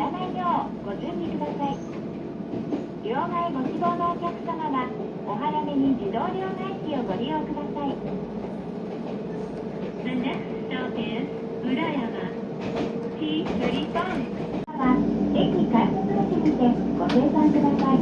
らないようご準備ください。両替ご希望のお客様はお早めに自動両替機をご利用ください。The next stop is 浦山 T35 は駅改札口にてご生産ください。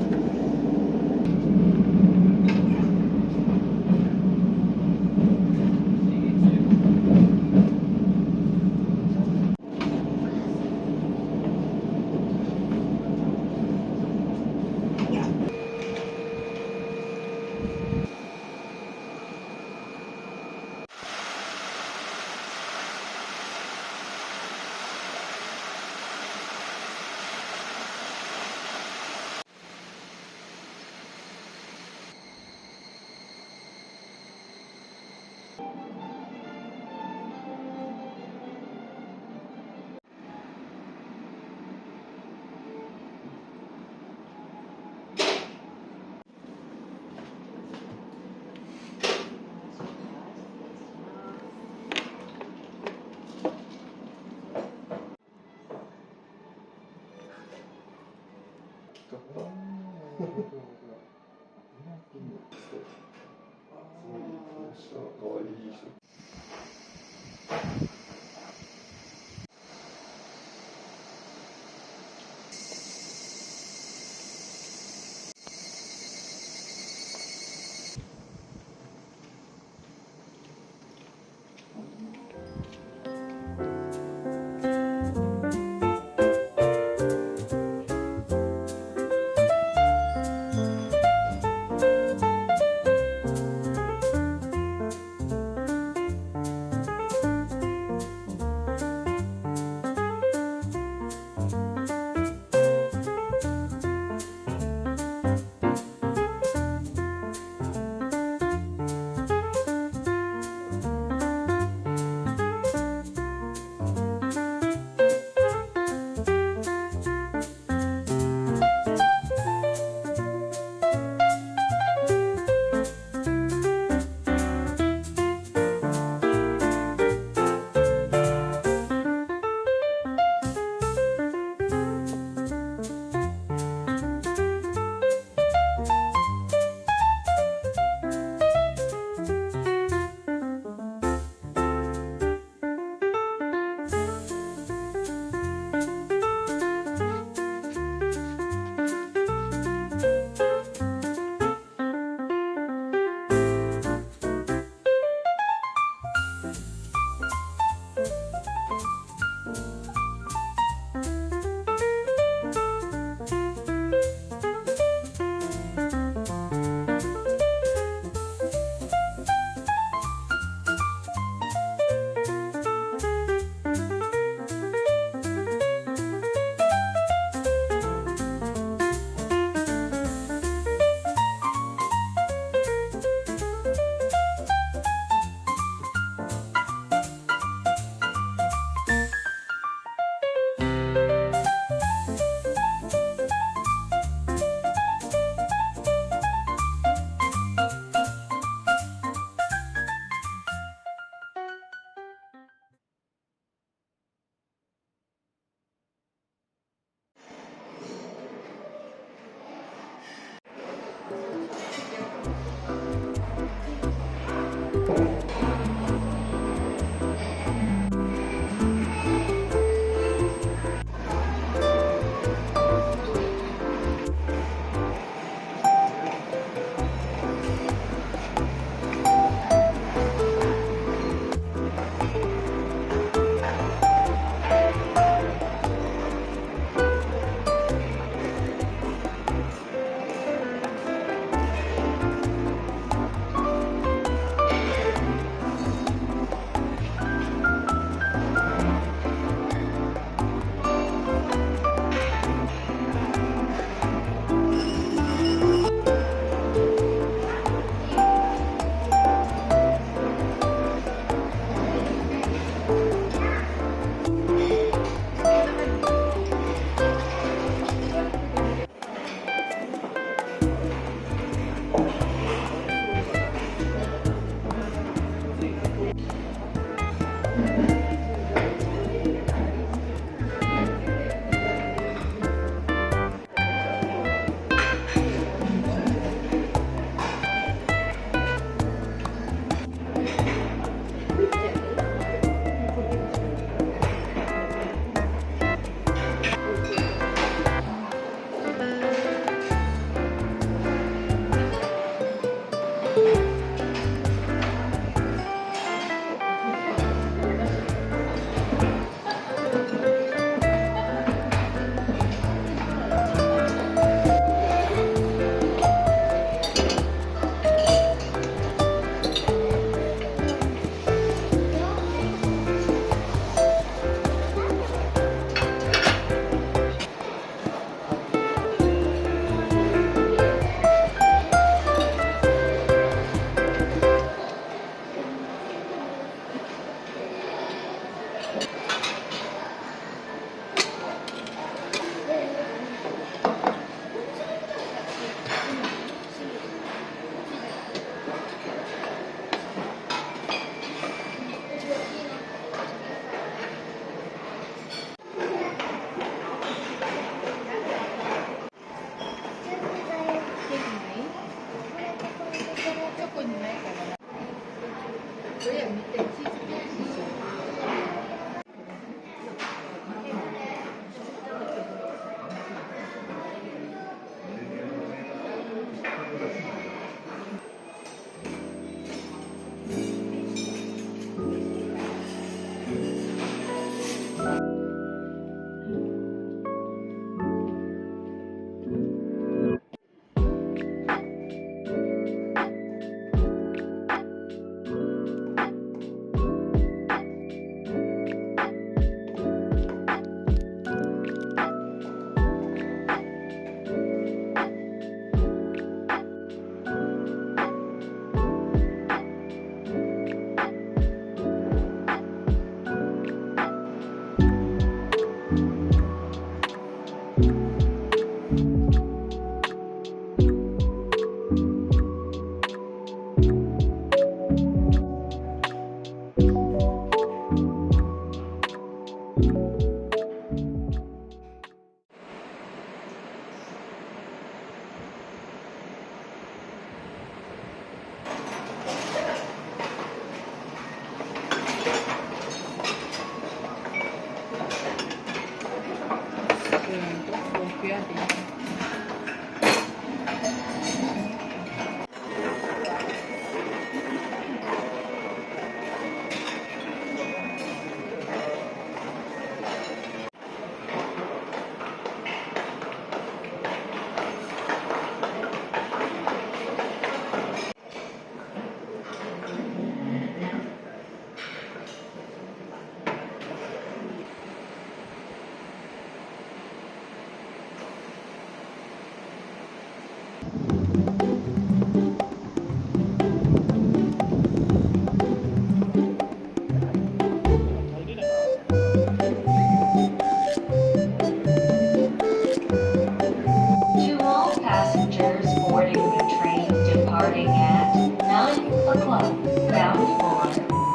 To all passengers boarding the train departing at 9 o'clock, bound for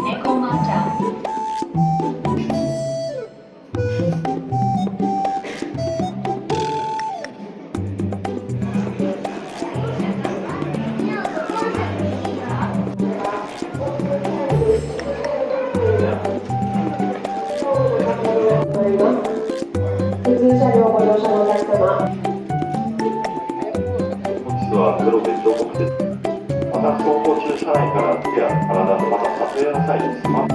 Nekomata. 普通車両ご乗車のお客様。本日は黒部彫刻です。また走行中車内から手や体のまた撮影の際にスマート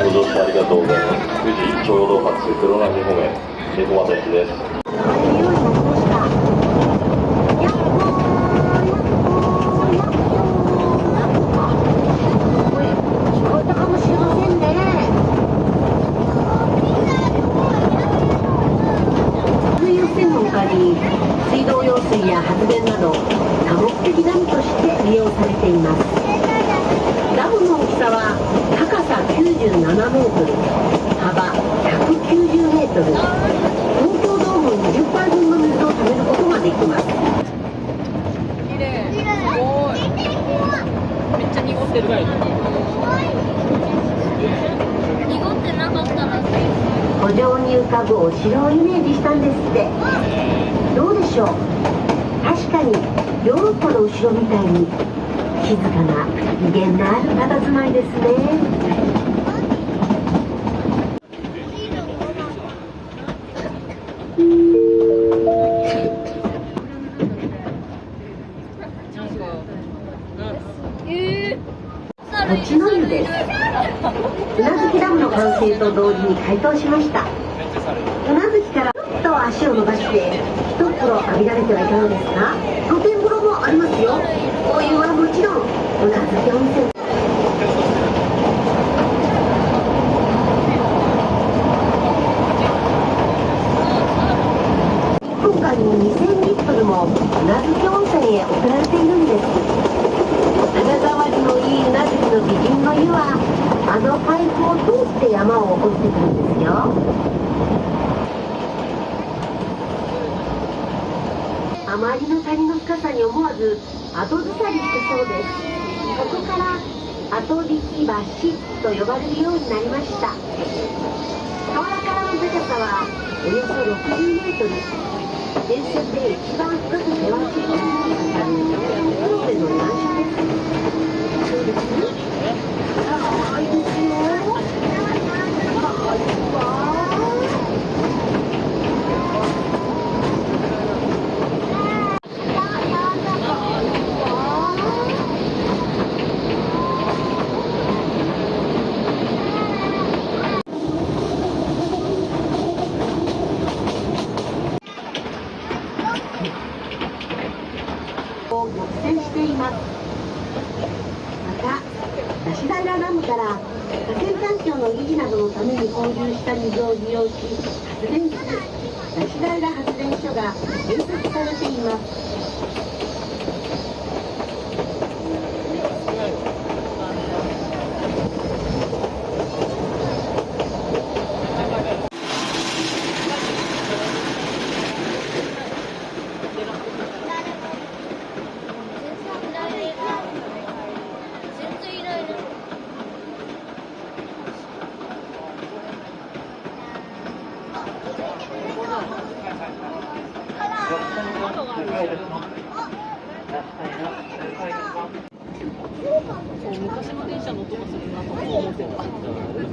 ご乗車ありがとうございます。9時ちょうど発黒波方面猫俣駅です。水道用水や発電など多目的ダムとして利用されています。ダムの大きさは高さ97メートル、幅190メートル、東京ドーム20杯分の水を貯めることができます。綺麗。すごい。めっちゃ濁ってる。濁ってなかったら湖上に浮かぶお城をイメージしたんですって。どうでしょう。確かにヨーロッパのお城みたいに静かな威厳のある佇まいですね。土地の湯です。宇奈月ダムの完成と同時に開湯しました。宇奈月からちょっと足を伸ばして一風呂浴びられてはいかがですか。露天風呂もありますよ。お湯はもちろん宇奈月温泉。1分間に2000リットルも宇奈月温泉へ送られているんです。肌触りのいい宇奈月の美人の湯はあのパイプを通って山を降りてくるんですよ。あまりの谷の深さに思わず後ずさりしてそうです。ここから後引き橋と呼ばれるようになりました。河原からの高さはおよそ60メートル。沿線で一番深く険しい場所にある黒部の難所です。そうですね。高いですよ。高いわ。を独占しています。また出し平ダムから河川環境の維持などのために放流した水を利用し発電する出し平発電所が建設されています。そう昔の電車の音がするなと思ってた。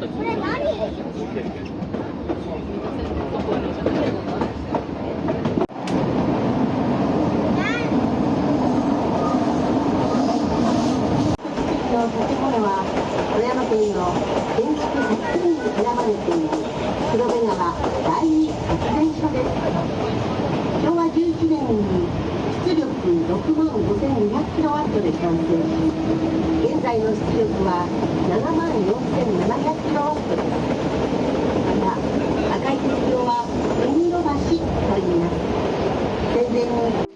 これ何？建物は富山県の建築100選に選ばれている黒部川第二発電所です。昭和11年に出力65,200キロワットで完成し、現在の出力は74,700キロワットです。また赤い鉄橋は海色橋と言います。戦前に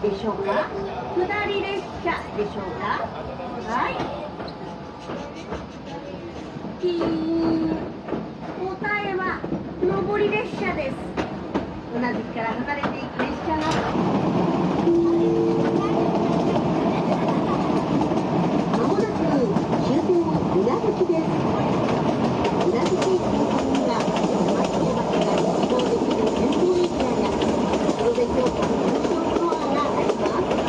でしょうか、下り列車でしょうか。はい。答えは上り列車です。うなずきから離れていく列車がまもなく終点宇奈月です。宇奈月駅の先には山手町が一望できる展望エリアや黒部峡谷のフロアがあります。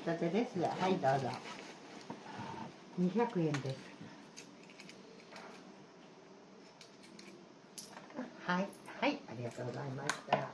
出来たてです。はい、どうぞ。200円です。はい、はい、ありがとうございました。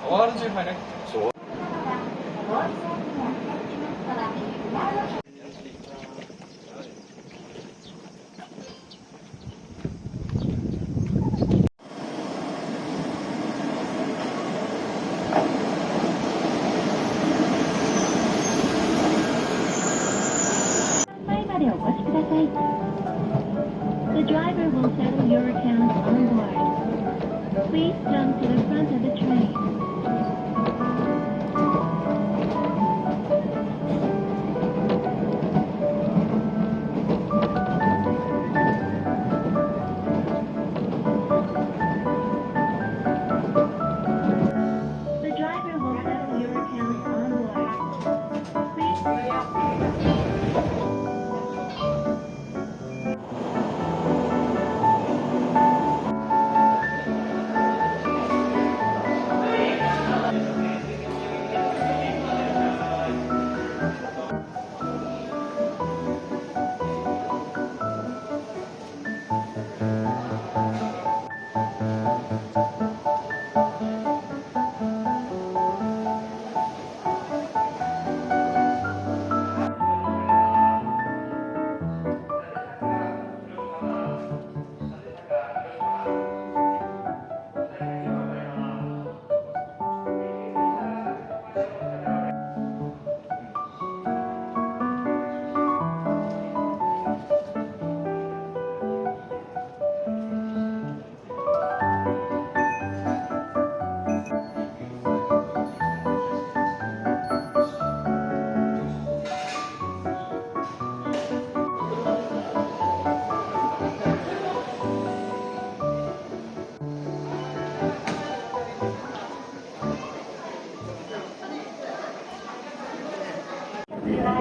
ワールド中入らない。そう。前までお越しください。The driver will settle your account on board. Please jump to the front of the train.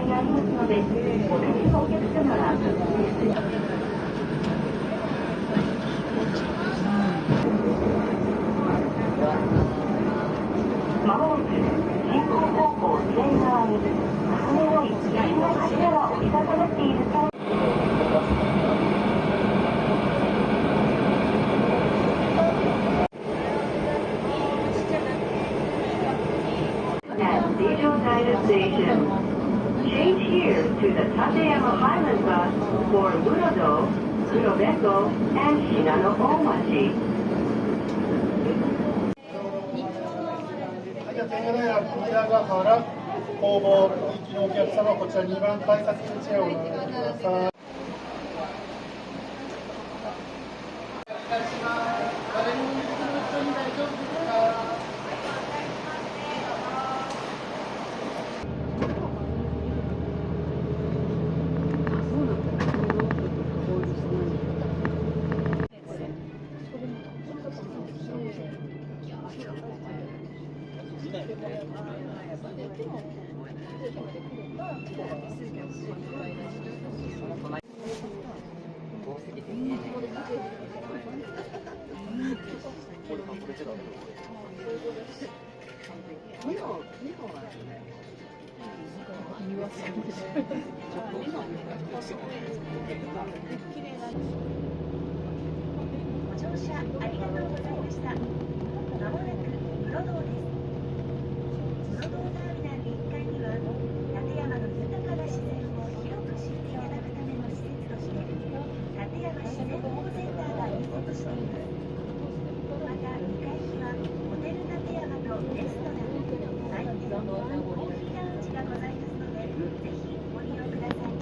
いがありますので、お立ちのお客様は確認してまもなく進行方向左側に進めない石の柱が折りたたまっているとStation. Change here to the Tateyama Highland Bus for Murodo, Kurobeko, and Shinano-Omachi. じゃあ、天狗のやこちらが原工房行きのお客様、こちら2番改札口へお並びください。ご乗車ありがとうございました。まもなく室堂です。室堂ターミナル1階には館山の豊かな自然を広く知っていただくための施設として館山自然保護センターが隣接しています。また2階にはホテル館山とレストラン、売店、コーヒーラウンジがございますので、ぜひご利用ください。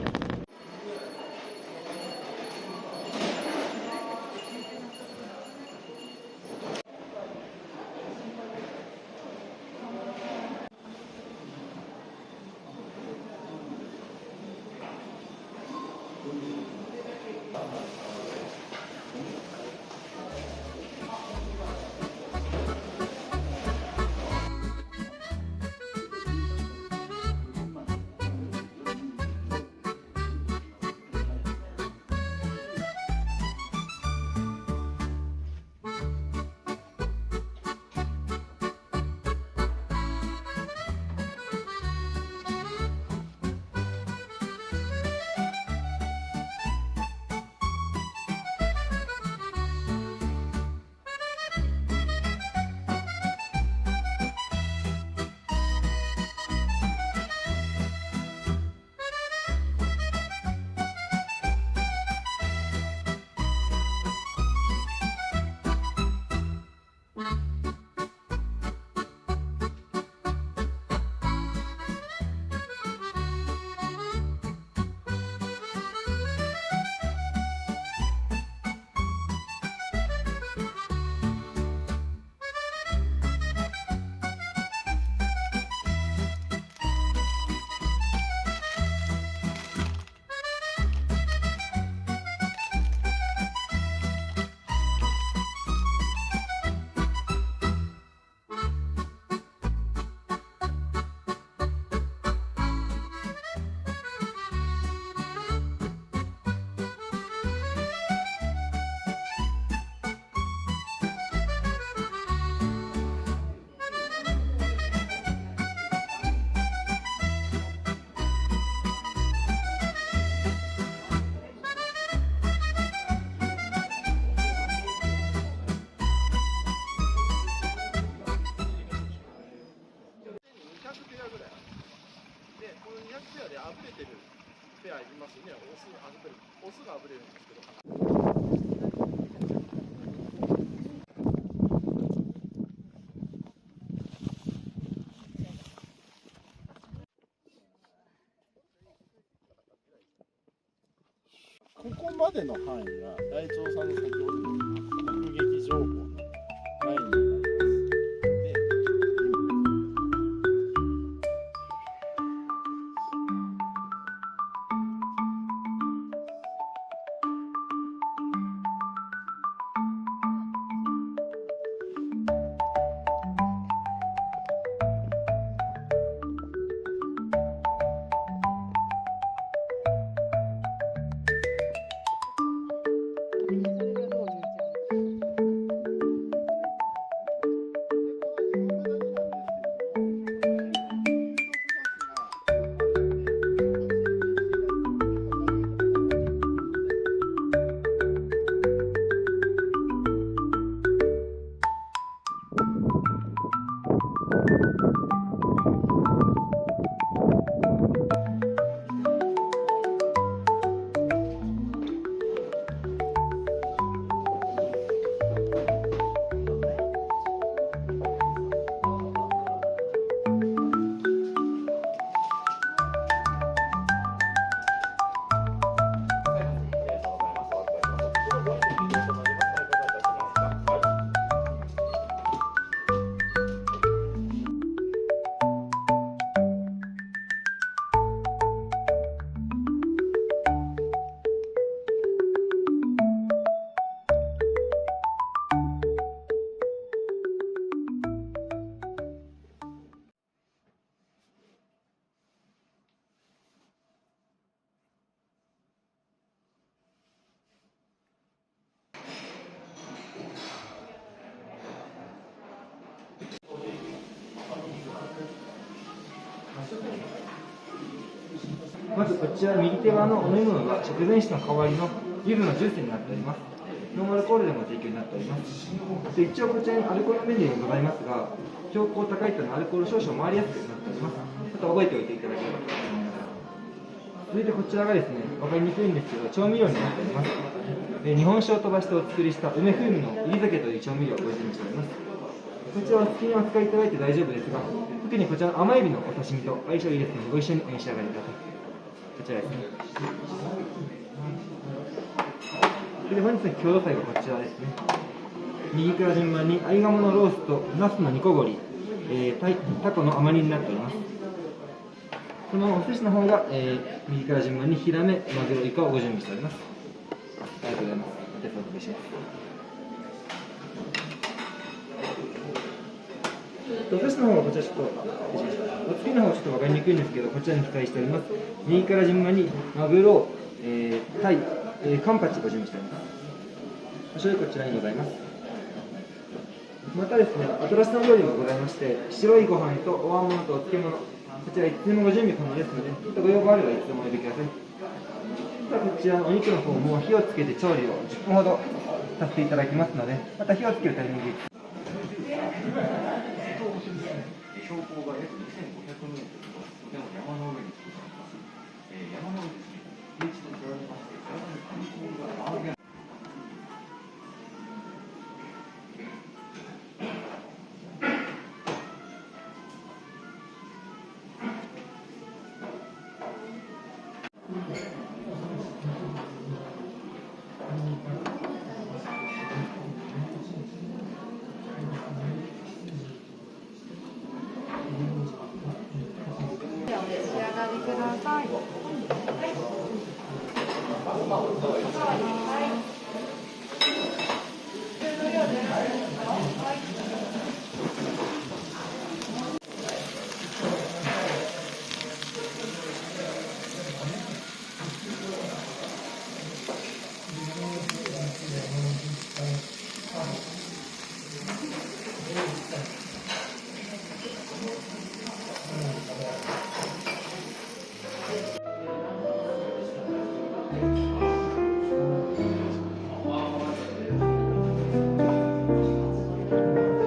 ここまでの範囲が大腸さんの先ほどの目撃情報のラインになります。まずこちら右手側のお飲み物が食前酒の代わりの柚子のジュースになっております。ノーマルコールでも提供になっております。で一応こちらにアルコールメニューがございますが、標高高いためアルコール少々回りやすくなっております。ちょっと覚えておいていただければと思います。続いてこちらがですね、分かりにくいんですけど、調味料になっております。日本酒を飛ばしてお作りした梅風味の入り酒という調味料をご準備しております。こちらは好きにお使いいただいて大丈夫ですが、特にこちらの甘エビのお刺身と相性いいですので、ご一緒にお召し上がりください。こちらですね。それで本日の郷土菜がこちらですね。右から順番に合鴨のロースとナスの煮こごり、タコの甘煮になっております。そのお寿司の方が、右から順番にヒラメ、マグロ、イカをご準備しております。ありがとうございます。お手数おかけします。お寿司の方がこちらちょっとお付けの方はちょっと分かりにくいんですけど、こちらに記載しております。右から順番にマグロ、タイ、カンパチご準備しております。お醤油こちらにございます。またですね、新しい料理もございまして、白いご飯とお椀物とお漬物、こちらいつでもご準備可能ですので、ちょっとご要望あればいつでもお呼びください。またこちらのお肉の方も火をつけて調理を10分ほどさせていただきますので、また火をつけるタイミングで標高が約2500メートルの山の上についています。山の上ですね、平地と比べまして、体に観光がある。こ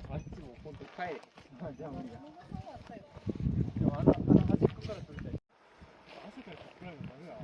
あっちも本当帰れ。じゃあ無理だ。でも端っこから撮りたい。朝から撮らないとダメだ。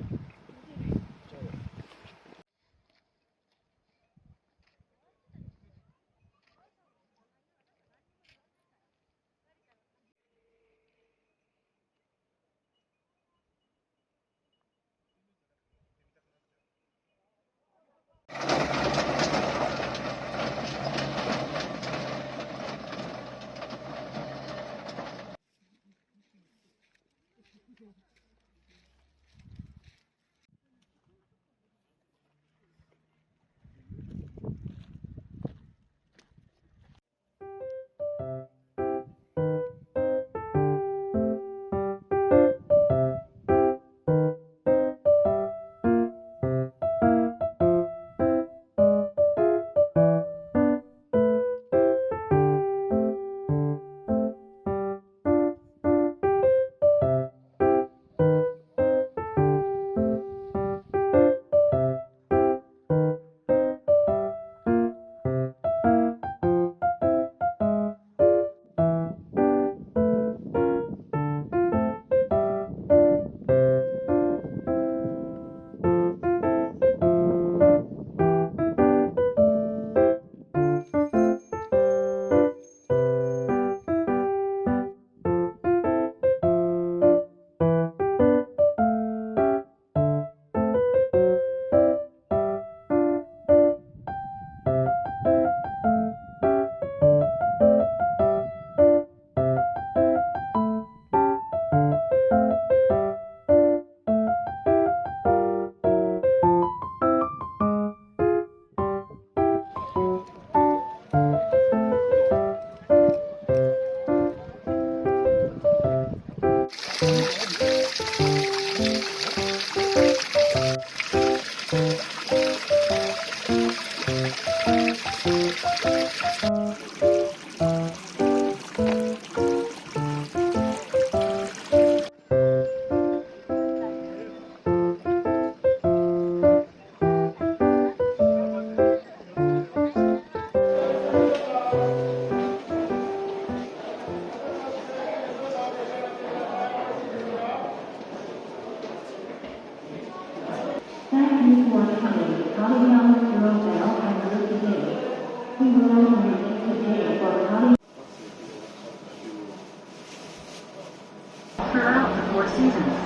Throughout the Four Seasons.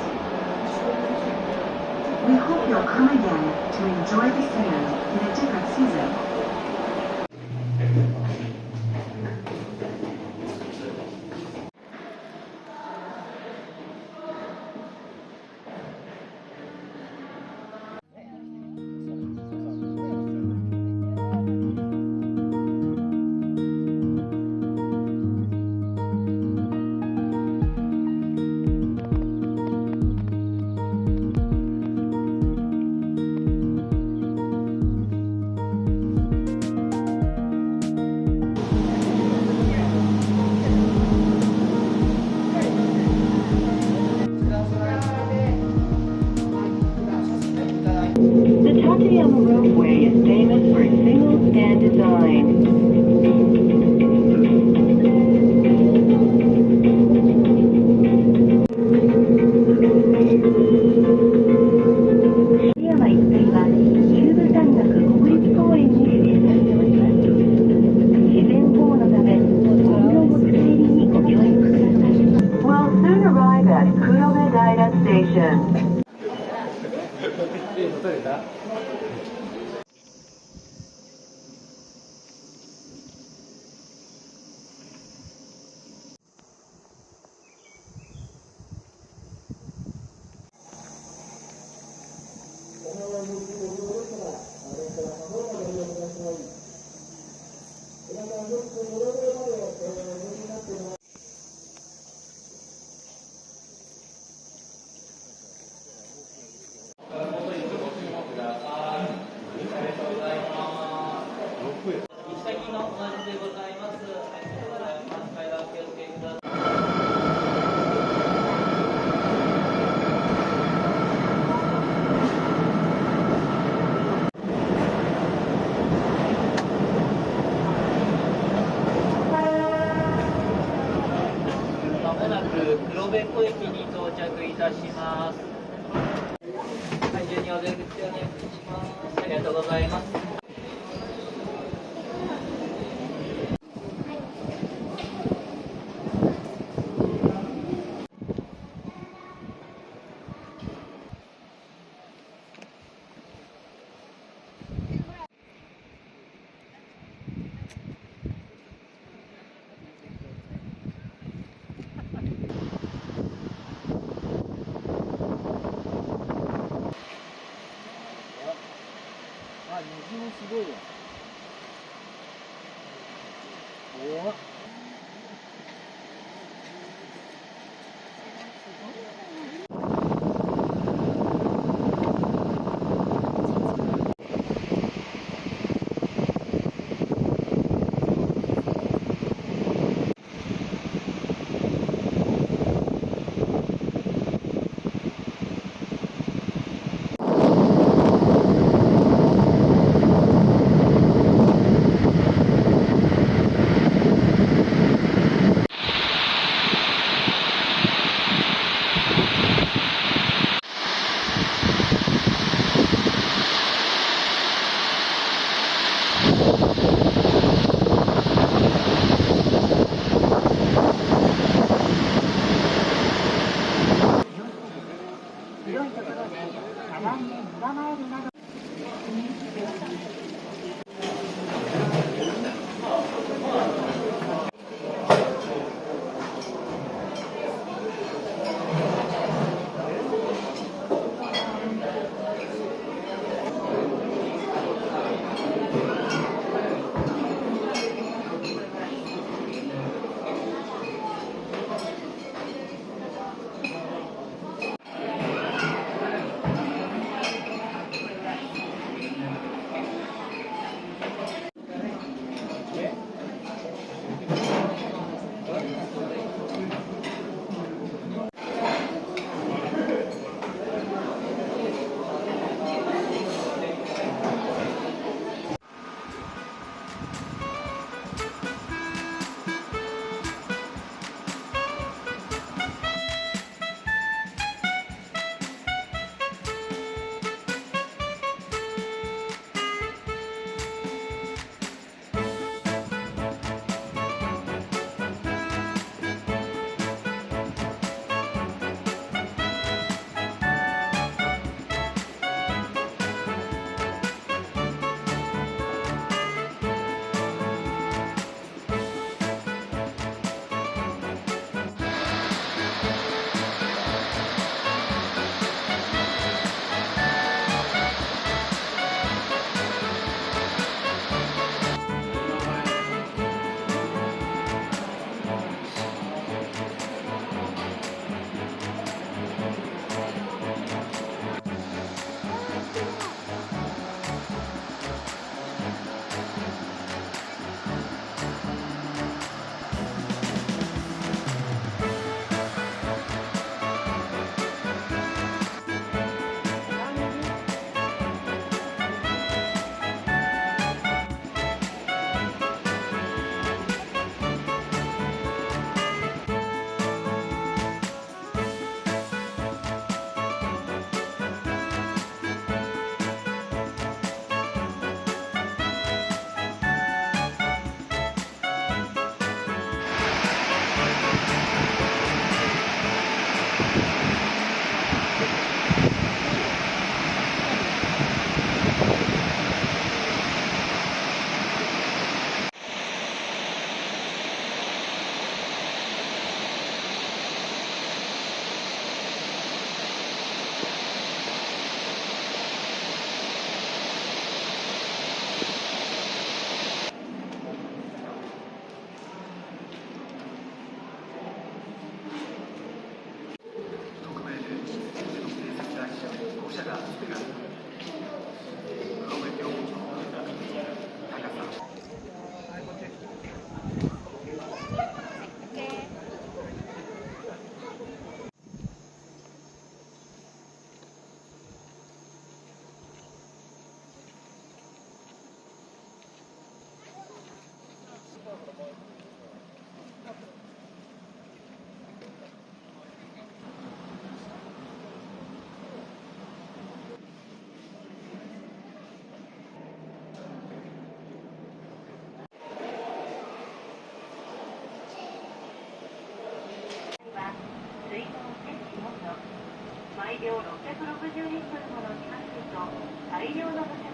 We hope you'll come again to enjoy the sand in a different season. The Tateyama Ropeway is famous for its single-span design. Tateyama 一帯は中部山岳国立公園に指定されております。自然保護のため、本業持ち帰りにご協力ください。We'll soon arrive at Kurobe Daira Station. 取れたまもなく黒部湖駅に到着いたします。はい、順にお出口お願いします。ありがとうございます。リットルもの地下水と大量の土砂